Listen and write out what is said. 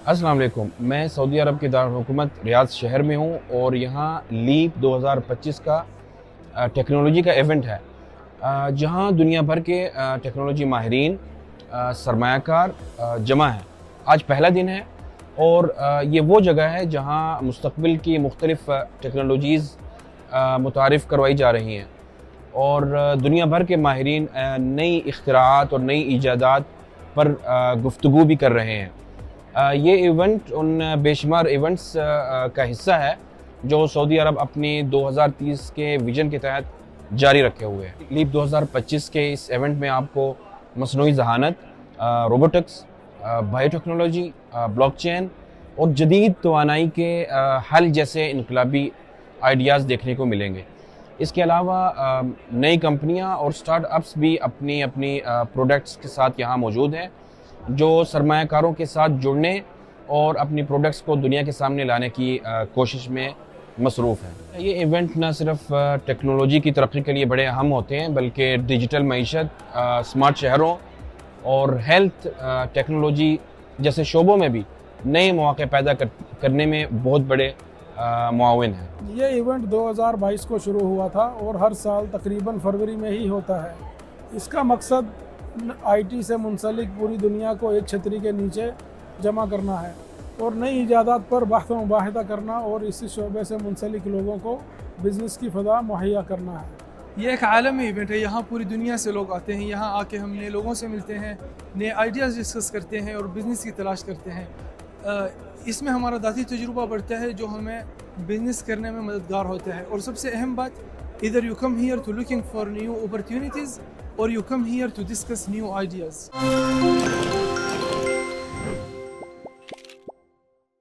अस्सलाम वालेकुम। मैं सऊदी अरब के दारुल-हुकूमत रियाद शहर में हूँ और यहाँ लीप 2025 का टेक्नोलॉजी का इवेंट है, जहाँ दुनिया भर के टेक्नोलॉजी माहिरीन, सरमायाकार जमा हैं। आज पहला दिन है और ये वो जगह है जहाँ मुस्तक़बिल की मुख्तलिफ़ टेक्नोलॉजीज़ मुतारिफ़ करवाई जा रही हैं और दुनिया भर के माहिरीन नई इख्तिराआत और नई ईजादात पर गुफ्तगू भी कर रहे हैं। ये इवेंट उन बेशुमार इवेंट्स का हिस्सा है जो सऊदी अरब अपनी 2030 के विजन के तहत जारी रखे हुए हैं। लीप 2025 के इस इवेंट में आपको मसनूई ज़हानत, रोबोटिक्स, बायोटेक्नोलॉजी, ब्लॉकचेन और जदीद तवानाई के हल जैसे इनकलाबी आइडियाज़ देखने को मिलेंगे। इसके अलावा नई कंपनियां और स्टार्टअप्स भी अपनी अपनी प्रोडक्ट्स के साथ यहाँ मौजूद हैं, जो सरमायाकारों के साथ जुड़ने और अपनी प्रोडक्ट्स को दुनिया के सामने लाने की कोशिश में मसरूफ़ है। ये इवेंट न सिर्फ टेक्नोलॉजी की तरक्की के लिए बड़े अहम होते हैं, बल्कि डिजिटल मईशत, स्मार्ट शहरों और हेल्थ टेक्नोलॉजी जैसे शोबों में भी नए मौके पैदा करने में बहुत बड़े मुआविन है। ये इवेंट 2022 को शुरू हुआ था और हर साल तकरीबन फरवरी में ही होता है। इसका मकसद आईटी से मुंसलिक पूरी दुनिया को एक छतरी के नीचे जमा करना है और नई ईजादात पर बहस मुबाहिदा करना और इसी शोबे से मुंसलिक लोगों को बिज़नेस की फ़ज़ा मुहैया करना है। ये एक आलमी इवेंट है। यहाँ पूरी दुनिया से लोग आते हैं। यहाँ आके हम नए लोगों से मिलते हैं, नए आइडियाज़ डिस्कस करते हैं और बिज़नेस की तलाश करते हैं। इसमें हमारा ذاتی तजुर्बा बढ़ता है जो हमें बिज़नेस करने में मददगार होता है। और सबसे अहम बात, either you come here to looking for new opportunities or you come here to discuss new ideas.